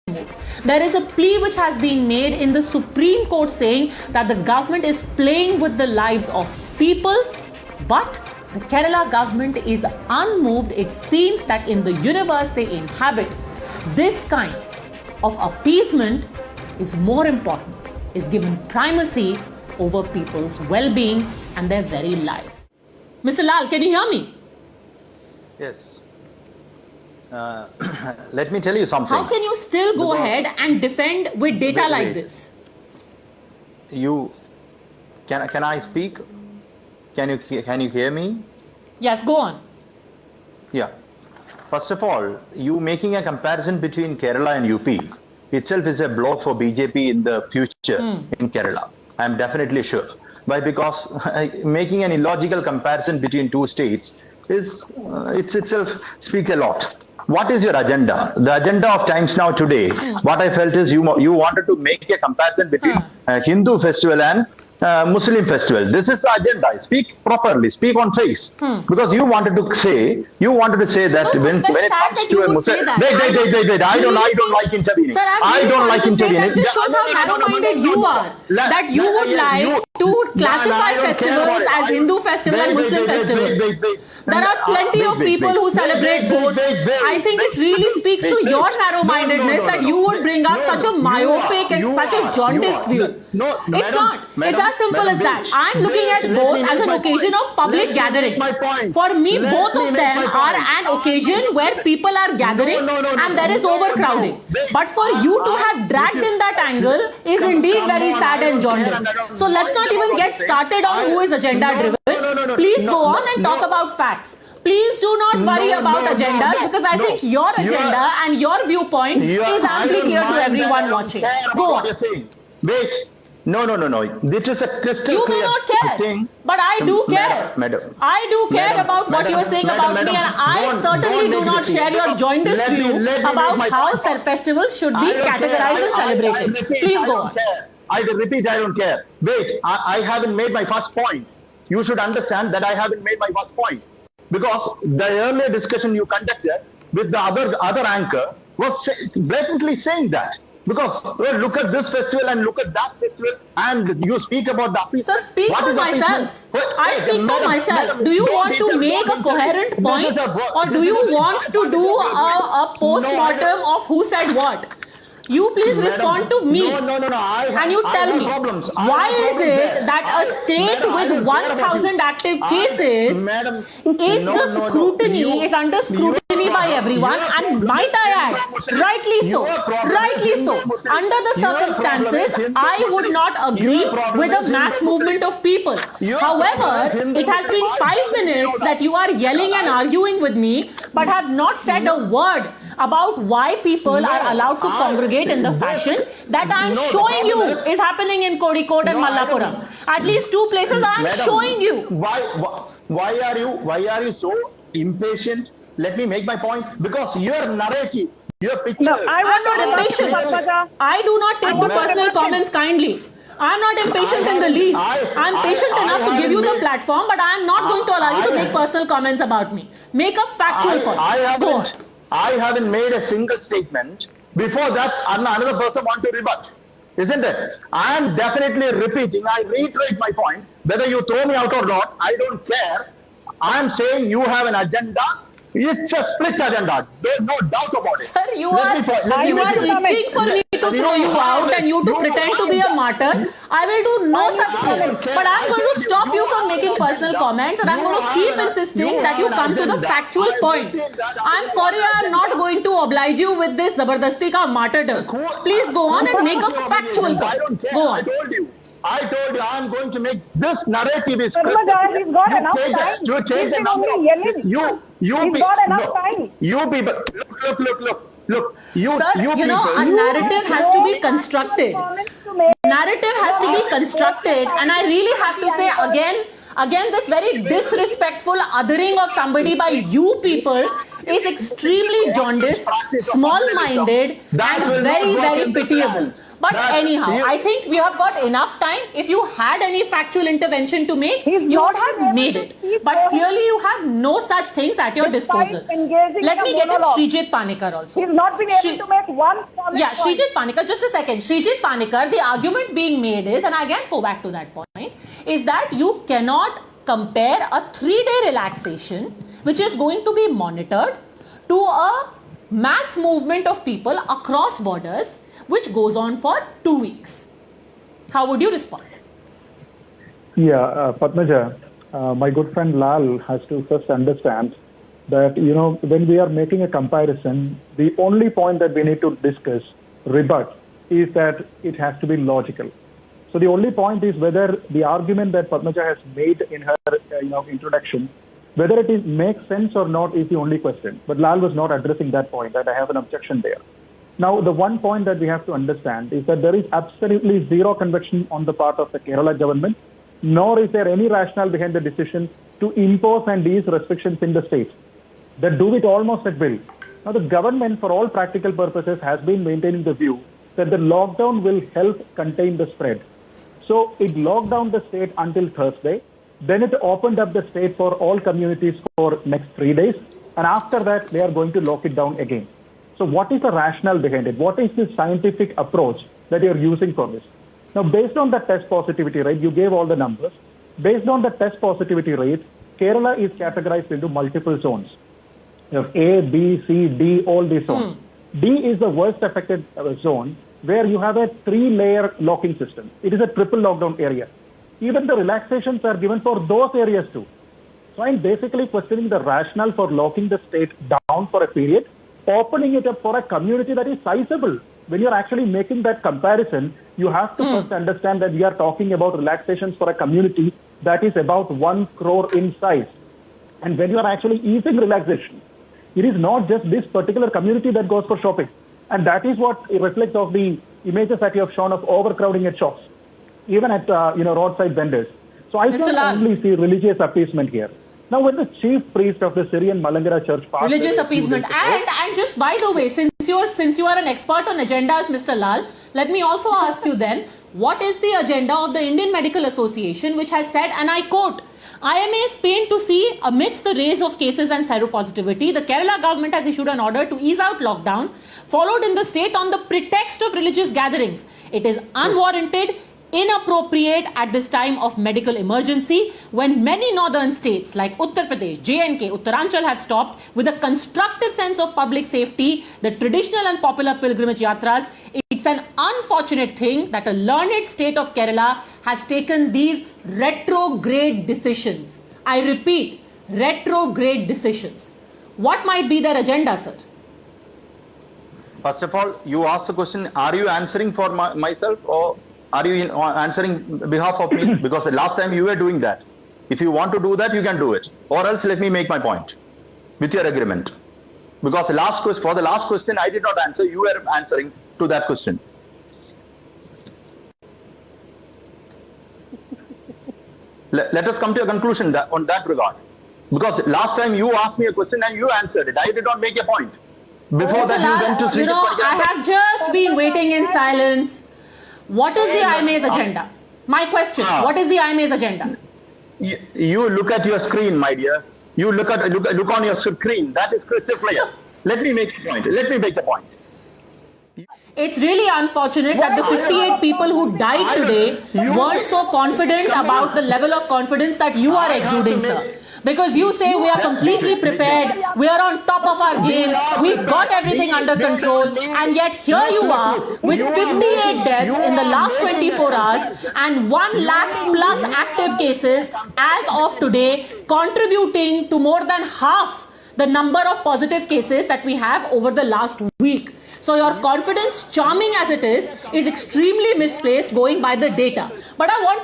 move. There is a plea which has been made in the Supreme Court saying that the government is playing with the lives of people, but the Kerala government is unmoved. It seems that in the universe they inhabit, this kind of appeasement is more important, is given primacy over people's well-being and their very life. Mr. Lal, can you hear me? Yes. Let me tell you something. How can you still go ahead and defend with data like this? Can I speak? Can you hear me? Yes, go on. Yeah. First of all, you making a comparison between Kerala and UP itself is a blow for BJP in the future in Kerala. I am definitely sure. Why? Because making an illogical comparison between two states is it's itself speak a lot. What is your agenda? The agenda of Times Now today, what I felt is you wanted to make a comparison between Hindu festival and Muslim festival. This is the agenda. Speak properly. Speak on face. Because you wanted to say that when it comes to a Muslim. Wait. I don't like intervening. Sir, I don't like intervening. That just shows how narrow-minded you are. That you would like to classify festivals as Hindu festival and Muslim festivals. There are plenty of people who celebrate both. I think it really speaks to your narrow-mindedness that you would bring up such a myopic and such a jaundiced view. It's not. It's as simple as that. I'm looking at both as an occasion of public gathering. For me, both of them are an occasion where people are gathering and there is overcrowding. But for you to have dragged in that angle is indeed very sad and jaundiced. So let's not even get started on who is agenda-driven. Please go on and talk about facts. Please do not worry about agendas because I think your agenda and your viewpoint is amply clear to everyone watching. Go on. Wait. No. This is a crystal You may not care, but I do care. I do care about what you are saying about me, and I certainly do not share your jaundiced view about how festivals should be categorized and celebrated. Please go on. I repeat, I don't care. Wait, I haven't made my first point. You should understand that I haven't made my first point. Because the earlier discussion you conducted with the other anchor was blatantly saying that. Because look at this festival and look at that festival and you speak about the appeasement. Sir, speak for myself. I speak for myself. Do you want to make a coherent point or do you want to do a post-mortem of who said what? You please respond to me. No. And you tell me, why is it that a state with 1,000 active cases is under scrutiny by everyone, and might I add, rightly so. Under the circumstances, I would not agree with a mass movement of people. However, it has been 5 minutes that you are yelling and arguing with me, but have not said a word about why people are allowed to congregate in the fashion that I am showing you is happening in Kozhikode and Malappuram. At least two places I am showing you. Why are you so impatient? Let me make my point. Because your narrative, your picture. No, I'm not impatient. I do not take the personal comments kindly. I'm not impatient in the least. I'm patient enough to give you the platform, but I'm not going to allow you to make personal comments about me. Make a factual point. I haven't made a single statement. Before that, another person wants to rebut. Isn't it? I am definitely repeating. I reiterate my point. Whether you throw me out or not, I don't care. I am saying you have an agenda. It's a split agenda. There's no doubt about it. Sir, you are itching for me to throw you out and you to pretend to be a martyr. I will do no such thing. But I'm going to stop you from making personal comments and I'm going to keep insisting that you come to the factual point. I'm sorry I'm not going to oblige you with this Zabardasti ka martyrdom. Please go on and make a factual point. Go on. I told you I'm going to make this narrative is He's got enough time. You change the number. He's got enough time. Look. Sir, a narrative has to be constructed. Narrative has to be constructed, and I really have to say again this very disrespectful othering of somebody by you people is extremely jaundiced, small-minded, and very, very pitiable. But anyhow, I think we have got enough time. If you had any factual intervention to make, you would have made it. But clearly, you have no such things at your disposal. Let me get in Srijit Panikkar also. He's not been able to make one solid Yeah, point. Srijit Panikkar, just a second. Srijit Panikkar, the argument being made is, and I again go back to that point, is that you cannot compare a 3-day relaxation, which is going to be monitored, to a mass movement of people across borders, which goes on for 2 weeks. How would you respond? Yeah, Padmaja, my good friend Lal has to first understand that, when we are making a comparison, the only point that we need to discuss, rebut, is that it has to be logical. So the only point is whether the argument that Padmaja has made in her, introduction, whether it makes sense or not is the only question. But Lal was not addressing that point, and I have an objection there. Now, the one point that we have to understand is that there is absolutely zero conviction on the part of the Kerala government, nor is there any rationale behind the decision to impose and ease restrictions in the state. They do it almost at will. Now, the government, for all practical purposes, has been maintaining the view that the lockdown will help contain the spread. So it locked down the state until Thursday. Then it opened up the state for all communities for next 3 days. And after that, they are going to lock it down again. So what is the rationale behind it? What is the scientific approach that you're using for this? Now, based on the test positivity rate, you gave all the numbers. Based on the test positivity rate, Kerala is categorized into multiple zones. You have A, B, C, D, all these zones. D is the worst affected zone, where you have a 3-layer locking system. It is a triple lockdown area. Even the relaxations are given for those areas too. So I'm basically questioning the rationale for locking the state down for a period, opening it up for a community that is sizable. When you're actually making that comparison, you have to first understand that we are talking about relaxations for a community that is about 1 crore in size. And when you are actually easing relaxation, it is not just this particular community that goes for shopping. And that is what reflects of the images that you have shown of overcrowding at shops, even at roadside vendors. So I can only see religious appeasement here. Now, when the chief priest of the Syrian Malangara Church passed religious appeasement, and just by the way, since you are an expert on agendas, Mr. Lal, let me also ask you then, what is the agenda of the Indian Medical Association, which has said, and I quote, IMA is pained to see amidst the rise of cases and seropositivity, the Kerala government has issued an order to ease out lockdown, followed in the state on the pretext of religious gatherings. It is unwarranted, inappropriate at this time of medical emergency, when many northern states like Uttar Pradesh, J&K, Uttaranchal have stopped with a constructive sense of public safety, the traditional and popular pilgrimage yatras. It's an unfortunate thing that a learned state of Kerala has taken these retrograde decisions. I repeat, retrograde decisions. What might be their agenda, sir? First of all, you asked the question, are you answering for myself or are you answering behalf of me? Because the last time you were doing that. If you want to do that, you can do it. Or else let me make my point with your agreement. Because for the last question, I did not answer. You were answering to that question. Let us come to a conclusion on that regard. Because last time you asked me a question and you answered it. I did not make a point. Before that, you went to I have just been waiting in silence. What is the IMA's agenda? My question, what is the IMA's agenda? You look at your screen, my dear. You look on your screen. That is crystal clear. Let me make the point. It's really unfortunate that the 58 people who died today weren't so confident about the level of confidence that you are exuding, sir. Because you say we are completely prepared, we are on top of our game, we've got everything under control, and yet here you are with 58 deaths in the last 24 hours and 1 lakh plus active cases as of today, contributing to more than half the number of positive cases that we have over the last week. So your confidence, charming as it is extremely misplaced going by the data. But I want